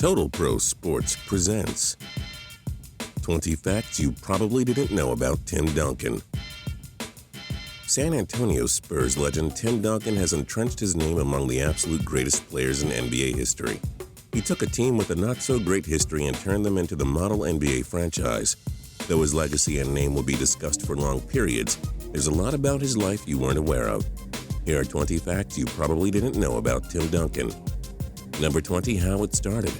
Total Pro Sports presents 20 Facts You Probably Didn't Know About Tim Duncan. San Antonio Spurs legend Tim Duncan has entrenched his name among the absolute greatest players in NBA history. He took a team with a not-so-great history and turned them into the model NBA franchise. Though his legacy and name will be discussed for long periods, there's a lot about his life you weren't aware of. Here are 20 facts you probably didn't know about Tim Duncan. Number 20, how it started.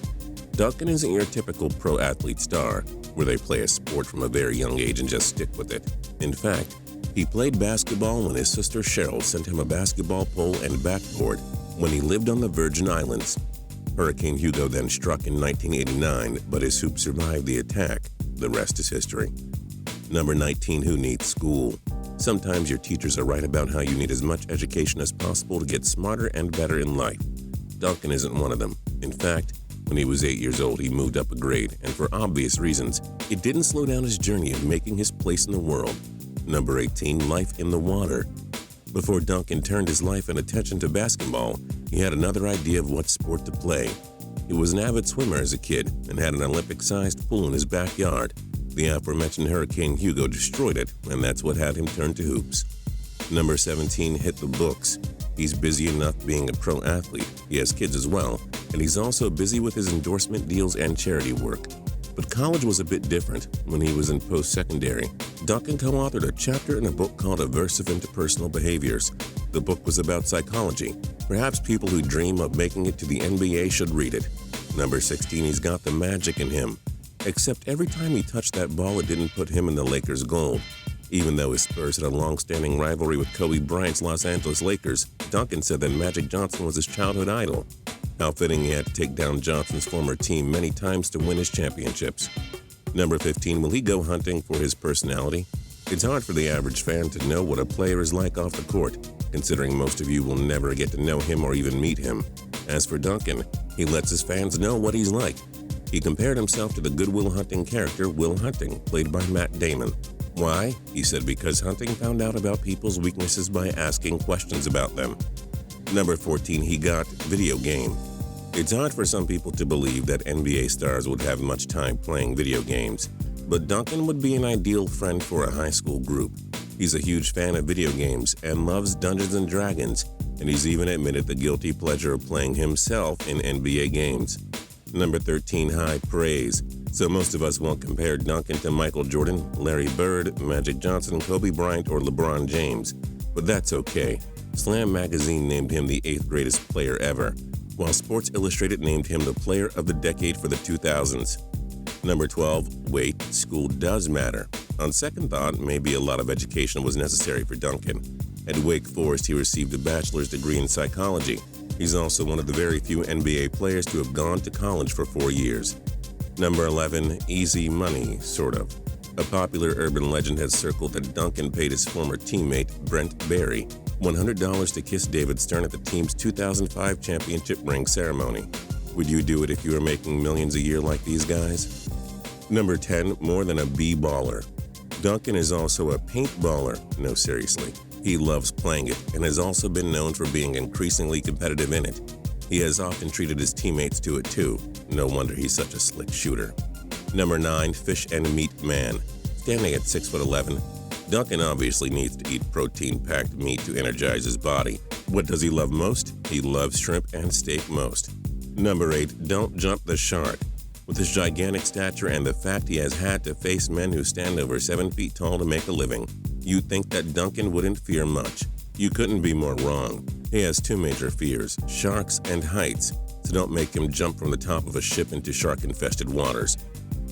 Duncan isn't your typical pro athlete star, where they play a sport from a very young age and just stick with it. In fact, he played basketball when his sister Cheryl sent him a basketball pole and backboard when he lived on the Virgin Islands. Hurricane Hugo then struck in 1989, but his hoop survived the attack. The rest is history. Number 19, who needs school? Sometimes your teachers are right about how you need as much education as possible to get smarter and better in life. Duncan isn't one of them. In fact, when he was 8 years old, he moved up a grade, and for obvious reasons, it didn't slow down his journey of making his place in the world. Number 18, life in the water. Before Duncan turned his life and attention to basketball, he had another idea of what sport to play. He was an avid swimmer as a kid and had an Olympic-sized pool in his backyard. The aforementioned Hurricane Hugo destroyed it, and that's what had him turn to hoops. Number 17, hit the books. He's busy enough being a pro athlete. He has kids as well, and he's also busy with his endorsement deals and charity work. But college was a bit different. When he was in post-secondary, Duncan co-authored a chapter in a book called Aversive Interpersonal Behaviors. The book was about psychology. Perhaps people who dream of making it to the NBA should read it. Number 16, he's got the magic in him. Except every time he touched that ball, it didn't put him in the Lakers' gold. Even though his Spurs had a long-standing rivalry with Kobe Bryant's Los Angeles Lakers, Duncan said that Magic Johnson was his childhood idol. How fitting he had to take down Johnson's former team many times to win his championships. Number 15, will he go hunting for his personality? It's hard for the average fan to know what a player is like off the court, considering most of you will never get to know him or even meet him. As for Duncan, he lets his fans know what he's like. He compared himself to the Good Will Hunting character Will Hunting, played by Matt Damon. Why? He said because Hunting found out about people's weaknesses by asking questions about them. Number 14, he got video game. It's hard for some people to believe that NBA stars would have much time playing video games, but Duncan would be an ideal friend for a high school group. He's a huge fan of video games and loves Dungeons & Dragons, and he's even admitted the guilty pleasure of playing himself in NBA games. Number 13, high praise. So most of us won't compare Duncan to Michael Jordan, Larry Bird, Magic Johnson, Kobe Bryant, or LeBron James. But that's okay. Slam magazine named him the 8th greatest player ever, while Sports Illustrated named him the player of the decade for the 2000s. Number 12, wait, school does matter. On second thought, maybe a lot of education was necessary for Duncan. At Wake Forest, he received a bachelor's degree in psychology. He's also one of the very few NBA players to have gone to college for 4 years. Number 11, easy money, sort of. A popular urban legend has circled that Duncan paid his former teammate, Brent Barry, $100 to kiss David Stern at the team's 2005 championship ring ceremony. Would you do it if you were making millions a year like these guys? Number 10, more than a b-baller. Duncan is also a paintballer. No, seriously. He loves playing it and has also been known for being increasingly competitive in it. He has often treated his teammates to it too. No wonder he's such a slick shooter. Number 9, fish and meat man. Standing at 6'11", Duncan obviously needs to eat protein-packed meat to energize his body. What does he love most? He loves shrimp and steak most. Number 8, don't jump the shark. With his gigantic stature and the fact he has had to face men who stand over 7 feet tall to make a living, you'd think that Duncan wouldn't fear much. You couldn't be more wrong. He has 2 major fears, sharks and heights, so don't make him jump from the top of a ship into shark-infested waters.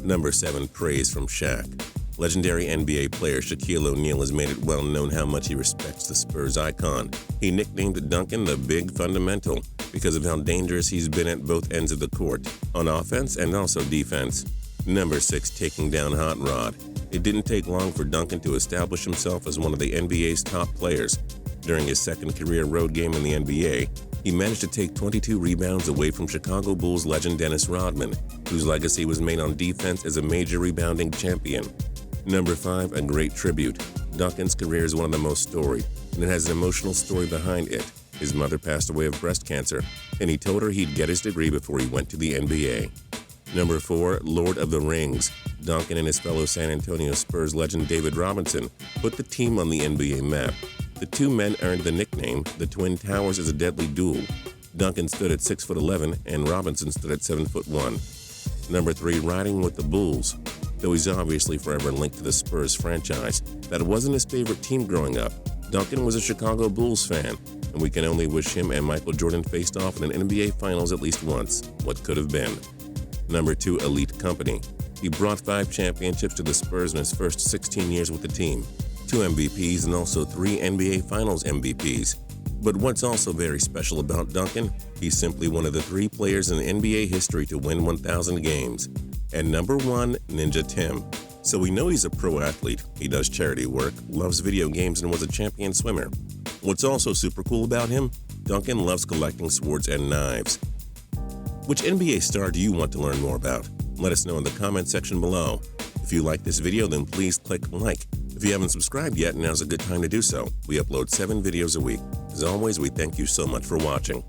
Number 7, praise from SHAQ. Legendary NBA player Shaquille O'Neal has made it well known how much he respects the Spurs icon. He nicknamed Duncan the Big Fundamental because of how dangerous he's been at both ends of the court, on offense and also defense. Number 6, taking down Hot Rod. It didn't take long for Duncan to establish himself as one of the NBA's top players. During his second career road game in the NBA, he managed to take 22 rebounds away from Chicago Bulls legend Dennis Rodman, whose legacy was made on defense as a major rebounding champion. Number 5, a great tribute. Duncan's career is one of the most storied, and it has an emotional story behind it. His mother passed away of breast cancer, and he told her he'd get his degree before he went to the NBA. Number 4, Lord of the Rings. Duncan and his fellow San Antonio Spurs legend David Robinson put the team on the NBA map. The two men earned the nickname the Twin Towers as a deadly duel. Duncan stood at 6'11" and Robinson stood at 7'1". Number 3, Riding with the Bulls. Though he's obviously forever linked to the Spurs franchise, that wasn't his favorite team growing up. Duncan was a Chicago Bulls fan, and we can only wish him and Michael Jordan faced off in an NBA Finals at least once. What could have been? Number 2, Elite Company. He brought 5 championships to the Spurs in his first 16 years with the team, 2 MVPs and also 3 NBA Finals MVPs. But what's also very special about Duncan, he's simply one of the 3 players in NBA history to win 1,000 games. And number 1, Ninja Tim. So we know he's a pro athlete, he does charity work, loves video games, and was a champion swimmer. What's also super cool about him? Duncan loves collecting swords and knives. Which NBA star do you want to learn more about? Let us know in the comment section below. If you like this video, then please click like. If you haven't subscribed yet, now's a good time to do so. We upload 7 videos a week. As always, we thank you so much for watching.